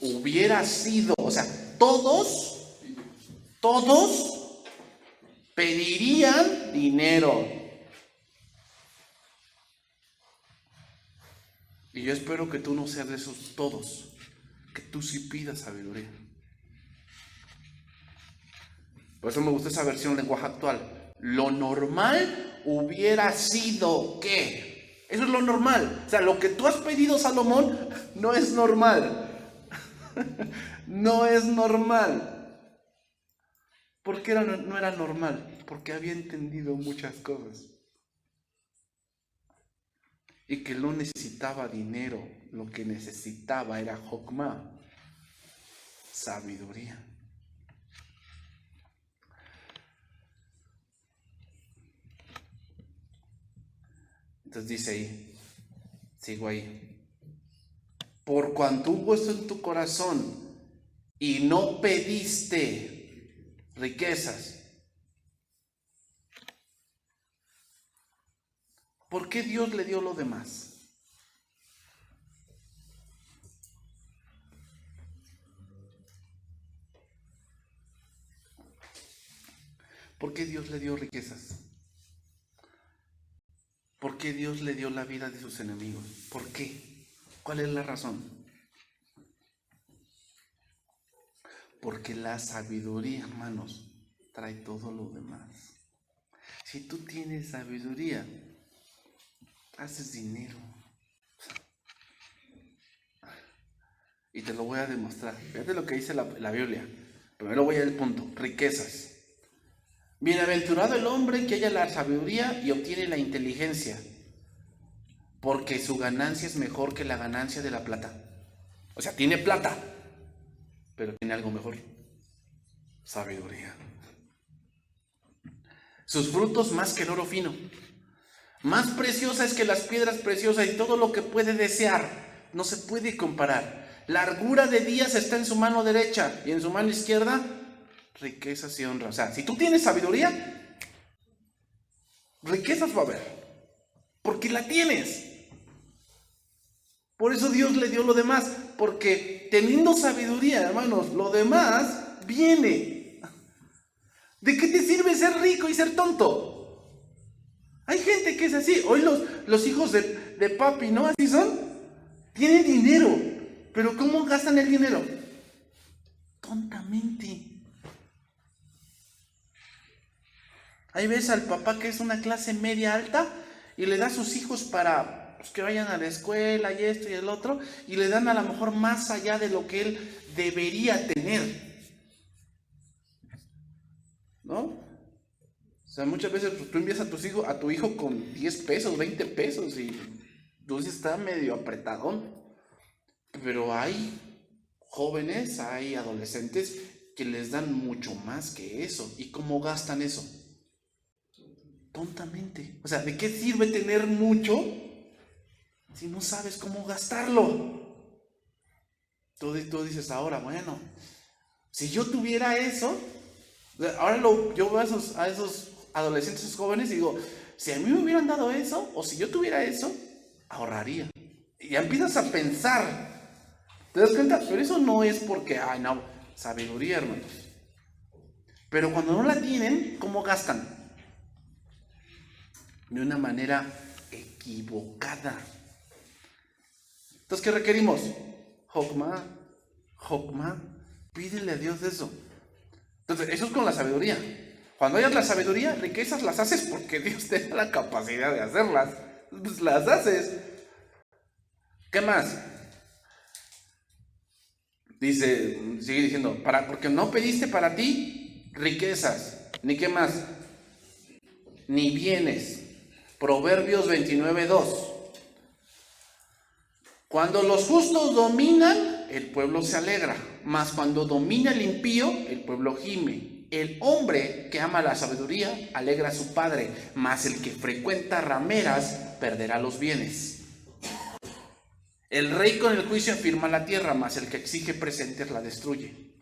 hubiera sido, o sea, todos pedirían dinero. Y yo espero que tú no seas de esos todos, que tú sí pidas sabiduría. Por eso me gusta esa versión lenguaje actual. Lo normal hubiera sido que. Eso es lo normal. O sea, lo que tú has pedido, Salomón, no es normal. No es normal. ¿Por qué no era normal? Porque había entendido muchas cosas. Y que no necesitaba dinero. Lo que necesitaba era jokma, sabiduría. Entonces dice ahí, sigo ahí. Por cuanto hubo esto en tu corazón y no pediste riquezas, ¿por qué Dios le dio lo demás? ¿Por qué Dios le dio riquezas? ¿Por qué Dios le dio la vida de sus enemigos? ¿Por qué? ¿Cuál es la razón? Porque la sabiduría, hermanos, trae todo lo demás. Si tú tienes sabiduría, haces dinero. Y te lo voy a demostrar. Fíjate lo que dice la Biblia. Primero voy al punto. Riquezas. Bienaventurado el hombre que haya la sabiduría y obtiene la inteligencia, porque su ganancia es mejor que la ganancia de la plata. O sea, tiene plata, pero tiene algo mejor. Sabiduría. Sus frutos más que el oro fino. Más preciosa es que las piedras preciosas, y todo lo que puede desear no se puede comparar. Largura de días está en su mano derecha y en su mano izquierda riquezas y honra. O sea, si tú tienes sabiduría, riquezas va a haber, porque la tienes. Por eso Dios le dio lo demás, porque teniendo sabiduría, hermanos, lo demás viene. ¿De qué te sirve ser rico y ser tonto? Hay gente que es así. Hoy los hijos de papi, ¿no? Así son. Tienen dinero, pero ¿cómo gastan el dinero? Tontamente. Ahí ves al papá que es una clase media alta y le da a sus hijos para que vayan a la escuela y esto y el otro, y le dan a lo mejor más allá de lo que él debería tener, ¿no? O sea, muchas veces pues, tú envías a tu hijo con 10 pesos, 20 pesos y entonces está medio apretadón. Pero hay jóvenes, hay adolescentes que les dan mucho más que eso. ¿Y cómo gastan eso? Tontamente. O sea, ¿de qué sirve tener mucho si no sabes cómo gastarlo? Tú dices ahora, bueno, si yo tuviera eso, ahora yo veo a esos adolescentes, esos jóvenes y digo, si a mí me hubieran dado eso, o si yo tuviera eso, ahorraría. Y ya empiezas a pensar. ¿Te das cuenta? Pero eso no es porque, ay no, sabiduría, hermanos. Pero cuando no la tienen, ¿cómo gastan? De una manera equivocada. Entonces, ¿qué requerimos? Jokma. Pídele a Dios eso. Entonces, eso es con la sabiduría. Cuando hayas la sabiduría, riquezas las haces porque Dios te da la capacidad de hacerlas. Pues las haces. ¿Qué más? Dice, sigue diciendo, porque no pediste para ti riquezas, ni qué más, ni bienes. Proverbios 29:2. Cuando los justos dominan, el pueblo se alegra, mas cuando domina el impío, el pueblo gime. El hombre que ama la sabiduría alegra a su padre, mas el que frecuenta rameras perderá los bienes. El rey con el juicio afirma la tierra, mas el que exige presentes la destruye.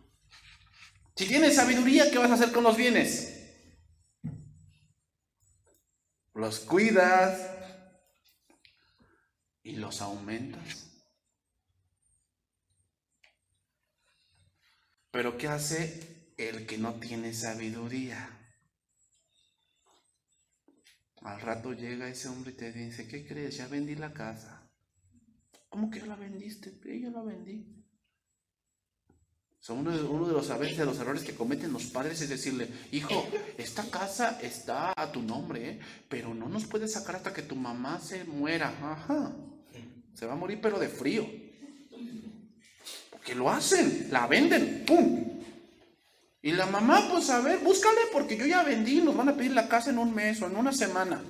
Si tienes sabiduría, ¿qué vas a hacer con los bienes? Los cuidas y los aumentas. Pero ¿qué hace el que no tiene sabiduría? Al rato llega ese hombre y te dice, ¿qué crees? Ya vendí la casa. ¿Cómo que la vendiste? Yo la vendí. Uno de los errores que cometen los padres es decirle, hijo, esta casa está a tu nombre, pero no nos puedes sacar hasta que tu mamá se muera. Ajá. Se va a morir pero de frío. Porque lo hacen, la venden, ¡pum! Y la mamá, pues a ver, búscale porque yo ya vendí, nos van a pedir la casa en un mes o en una semana.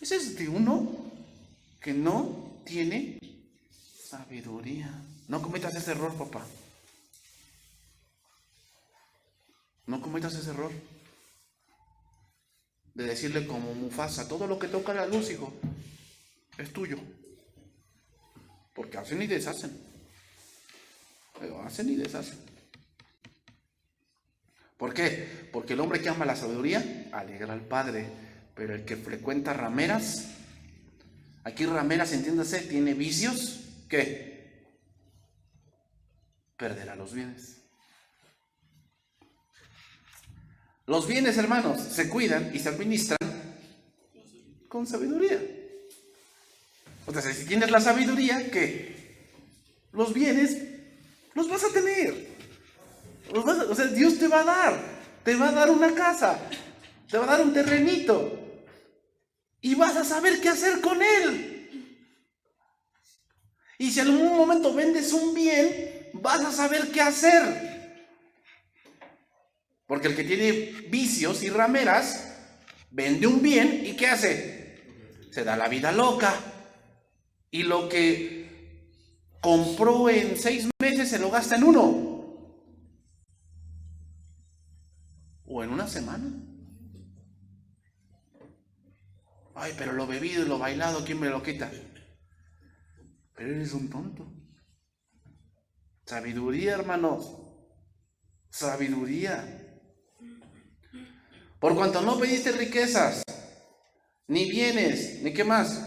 Ese es de uno que no tiene sabiduría. No cometas ese error, papá. No cometas ese error de decirle como Mufasa, todo lo que toca la luz, hijo, es tuyo. Porque hacen y deshacen. Pero hacen y deshacen. ¿Por qué? Porque el hombre que ama la sabiduría alegra al padre, pero el que frecuenta rameras, aquí rameras, entiéndase, tiene vicios, ¿qué? Perderá los bienes. Los bienes, hermanos, se cuidan y se administran con sabiduría. O sea, si tienes la sabiduría, ¿qué? Los bienes los vas a tener. O sea, Dios te va a dar. te va a dar una casa, te va a dar un terrenito y vas a saber qué hacer con él. Y si en algún momento vendes un bien, vas a saber qué hacer. Porque el que tiene vicios y rameras, vende un bien y ¿qué hace? Se da la vida loca. Y lo que compró en 6 meses se lo gasta en 1. O en una semana. Ay, pero lo bebido y lo bailado, ¿quién me lo quita? Pero eres un tonto. Sabiduría, hermanos. Sabiduría. Por cuanto no pediste riquezas, ni bienes, ni qué más.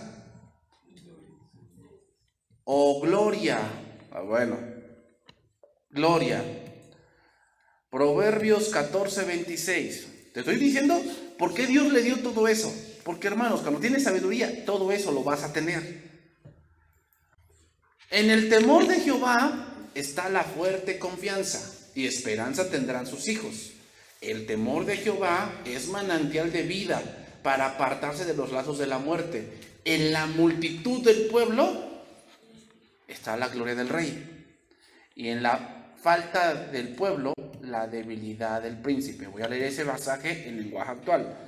O gloria. Bueno. Gloria. Proverbios 14:26. Te estoy diciendo por qué Dios le dio todo eso. Porque, hermanos, cuando tienes sabiduría, todo eso lo vas a tener. En el temor de Jehová está la fuerte confianza, y esperanza tendrán sus hijos. El temor de Jehová es manantial de vida para apartarse de los lazos de la muerte. En la multitud del pueblo está la gloria del rey, y en la falta del pueblo la debilidad del príncipe. Voy a leer ese pasaje en lenguaje actual.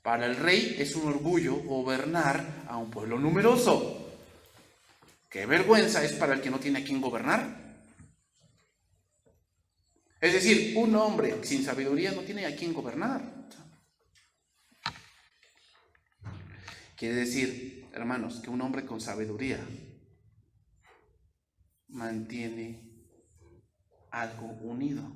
Para el rey es un orgullo gobernar a un pueblo numeroso. Qué vergüenza es para el que no tiene a quien gobernar. Es decir, un hombre sin sabiduría no tiene a quien gobernar. Quiere decir, hermanos, que un hombre con sabiduría mantiene algo unido.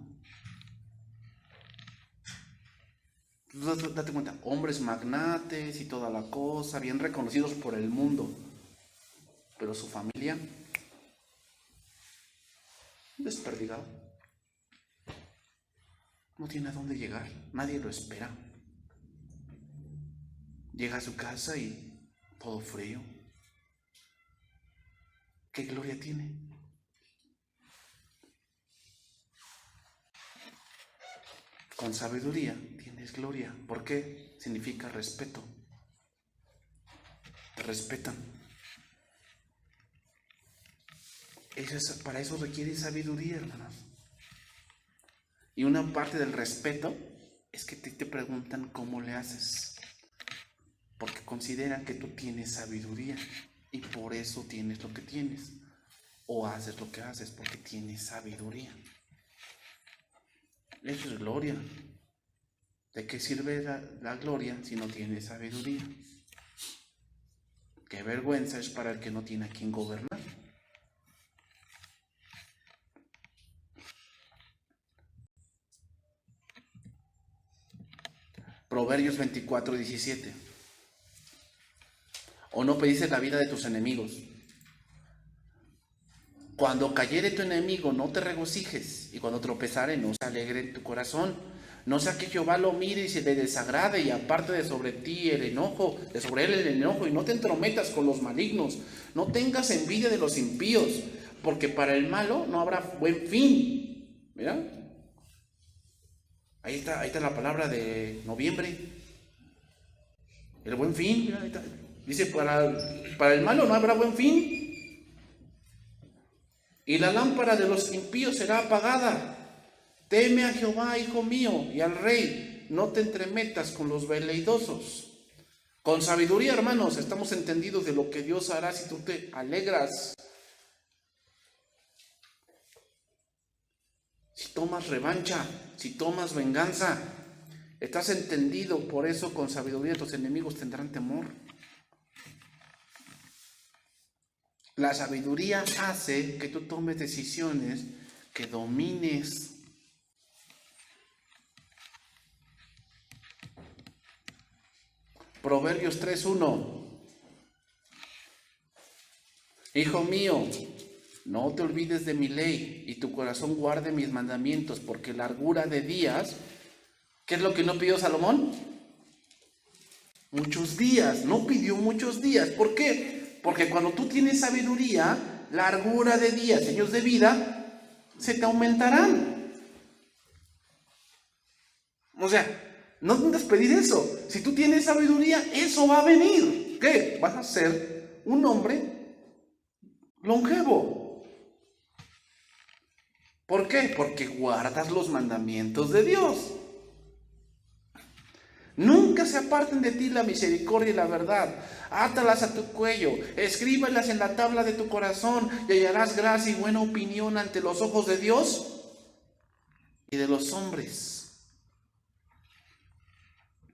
Date cuenta, hombres magnates y toda la cosa, bien reconocidos por el mundo, pero su familia, desperdigado. No tiene a dónde llegar, nadie lo espera. Llega a su casa y todo frío. ¿Qué gloria tiene? Con sabiduría tienes gloria. ¿Por qué? Significa respeto. Te respetan. Para eso requiere sabiduría, hermanos. Y una parte del respeto es que te preguntan cómo le haces. Porque consideran que tú tienes sabiduría y por eso tienes lo que tienes. O haces lo que haces porque tienes sabiduría. Eso es gloria. ¿De qué sirve la gloria si no tienes sabiduría? Qué vergüenza es para el que no tiene a quien gobernar. Proverbios 24:17. ¿O no pediste la vida de tus enemigos? Cuando cayere tu enemigo, no te regocijes, y cuando tropezare, no se alegre en tu corazón. No sea que Jehová lo mire y se le desagrade, y aparte de sobre ti el enojo, de sobre él el enojo, y no te entrometas con los malignos. No tengas envidia de los impíos, porque para el malo no habrá buen fin. ¿Mira? Ahí está la palabra de noviembre. El buen fin. Mira, ahí está. Dice, para el malo no habrá buen fin. Y la lámpara de los impíos será apagada. Teme a Jehová, hijo mío, y al rey. No te entremetas con los veleidosos. Con sabiduría, hermanos, estamos entendidos de lo que Dios hará si tú te alegras. Si tomas revancha, si tomas venganza, estás entendido. Por eso con sabiduría tus enemigos tendrán temor. La sabiduría hace que tú tomes decisiones, que domines. Proverbios 3:1. Hijo mío, no te olvides de mi ley y tu corazón guarde mis mandamientos, porque largura de días, ¿qué es lo que no pidió Salomón? Muchos días, no pidió muchos días. ¿Por qué? Porque cuando tú tienes sabiduría, largura de días, años de vida, se te aumentarán. O sea, no intentas pedir eso. Si tú tienes sabiduría, eso va a venir. ¿Qué? Vas a ser un hombre longevo. ¿Por qué? Porque guardas los mandamientos de Dios. Nunca se aparten de ti la misericordia y la verdad. Átalas a tu cuello, escríbelas en la tabla de tu corazón y hallarás gracia y buena opinión ante los ojos de Dios y de los hombres.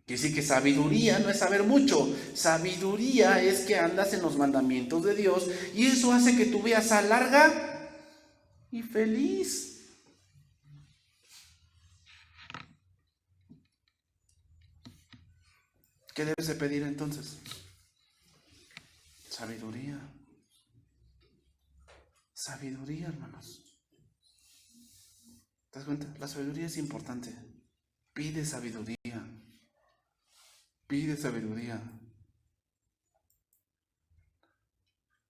Quiere decir que sabiduría no es saber mucho. Sabiduría es que andas en los mandamientos de Dios y eso hace que tu vida sea larga y feliz. ¿Qué debes de pedir entonces? Sabiduría. Sabiduría, hermanos. ¿Te das cuenta? La sabiduría es importante. Pide sabiduría. Pide sabiduría.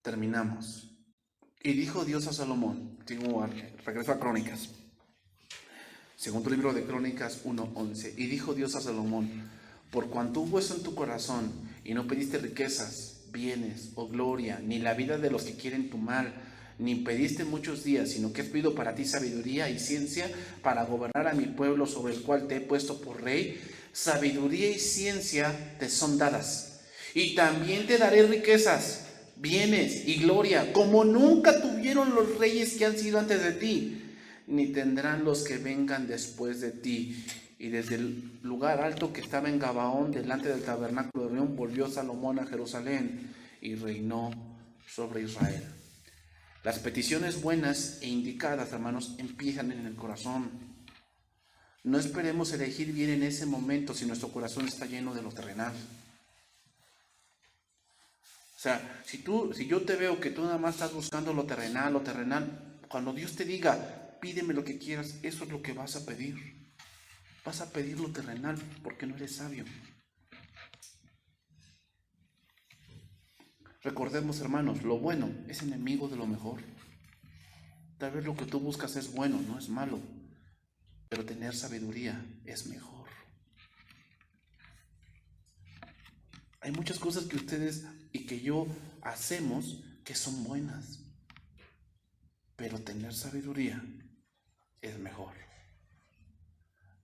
Terminamos. Y dijo Dios a Salomón, regreso a Crónicas, segundo libro de Crónicas 1:11. Y dijo Dios a Salomón: por cuanto hubo eso en tu corazón y no pediste riquezas, bienes o gloria, ni la vida de los que quieren tu mal, ni pediste muchos días, sino que has pedido para ti sabiduría y ciencia para gobernar a mi pueblo sobre el cual te he puesto por rey, sabiduría y ciencia te son dadas. Y también te daré riquezas, bienes y gloria, como nunca tuvieron los reyes que han sido antes de ti, ni tendrán los que vengan después de ti. Y desde el lugar alto que estaba en Gabaón, delante del tabernáculo de reunión, volvió Salomón a Jerusalén y reinó sobre Israel. Las peticiones buenas e indicadas, hermanos, empiezan en el corazón. No esperemos elegir bien en ese momento si nuestro corazón está lleno de lo terrenal. O sea, si yo te veo que tú nada más estás buscando lo terrenal, cuando Dios te diga, pídeme lo que quieras, eso es lo que vas a pedir. Vas a pedir lo terrenal porque no eres sabio. Recordemos, hermanos, lo bueno es enemigo de lo mejor. Tal vez lo que tú buscas es bueno, no es malo, pero tener sabiduría es mejor. Hay muchas cosas que ustedes y que yo hacemos que son buenas, pero tener sabiduría es mejor.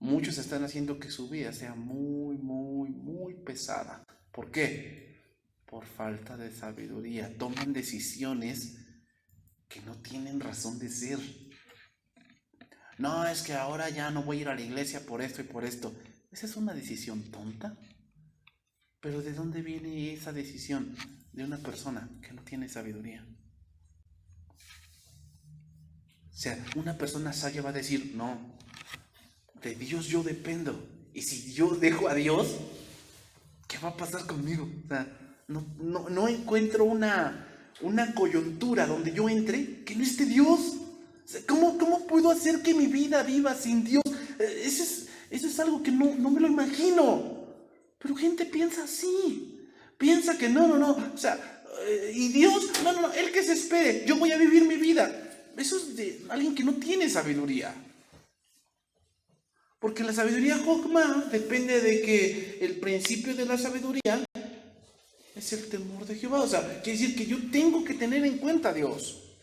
Muchos están haciendo que su vida sea muy, muy, muy pesada. ¿Por qué? Por falta de sabiduría. Toman decisiones que no tienen razón de ser. No, es que ahora ya no voy a ir a la iglesia por esto y por esto. Esa es una decisión tonta. Pero ¿de dónde viene esa decisión? De una persona que no tiene sabiduría. O sea, una persona sabia va a decir, no, de Dios yo dependo. Y si yo dejo a Dios, ¿qué va a pasar conmigo? O sea, no encuentro una coyuntura donde yo entre que no esté Dios. O sea, ¿cómo puedo hacer que mi vida viva sin Dios? Eso es algo que no me lo imagino. Pero gente piensa así. Piensa que no. O sea, y Dios, no, Él que se espere. Yo voy a vivir mi vida. Eso es de alguien que no tiene sabiduría. Porque la sabiduría Jokma depende de que el principio de la sabiduría es el temor de Jehová. O sea, quiere decir que yo tengo que tener en cuenta a Dios.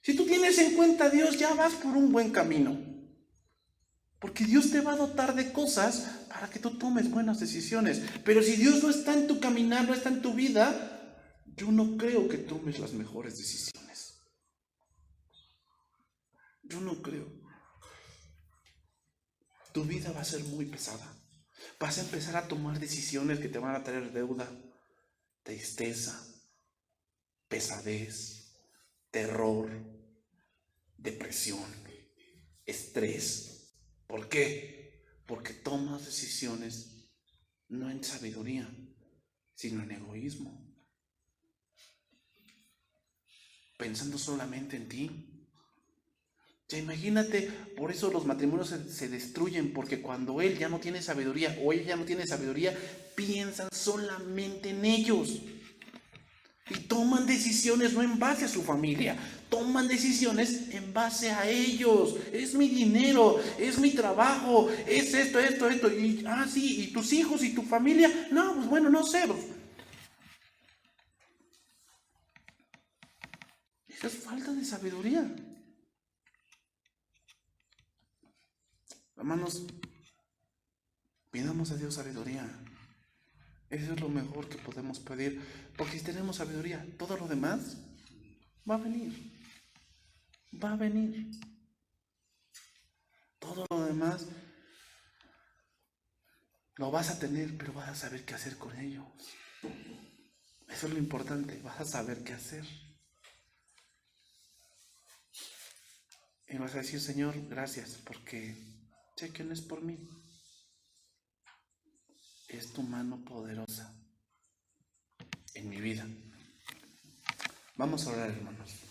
Si tú tienes en cuenta a Dios, ya vas por un buen camino. Porque Dios te va a dotar de cosas para que tú tomes buenas decisiones. Pero si Dios no está en tu caminar, no está en tu vida, yo no creo que tomes las mejores decisiones. Yo no creo. Tu vida va a ser muy pesada. Vas a empezar a tomar decisiones que te van a traer deuda, tristeza, pesadez, terror, depresión, estrés. ¿Por qué? Porque tomas decisiones no en sabiduría, sino en egoísmo. Pensando solamente en ti. Ya imagínate, por eso los matrimonios se destruyen, porque cuando él ya no tiene sabiduría o ella ya no tiene sabiduría, piensan solamente en ellos. Y toman decisiones no en base a su familia, toman decisiones en base a ellos. Es mi dinero, es mi trabajo, es esto, y sí, y tus hijos y tu familia. No, pues bueno, no sé. Eso es falta de sabiduría. Hermanos, pidamos a Dios sabiduría. Eso es lo mejor que podemos pedir, porque si tenemos sabiduría, todo lo demás va a venir. Va a venir. Todo lo demás lo vas a tener, pero vas a saber qué hacer con ello. Eso es lo importante, vas a saber qué hacer. Y vas a decir, Señor, gracias, porque sé que no es por mí. Es tu mano poderosa en mi vida. Vamos a orar, hermanos.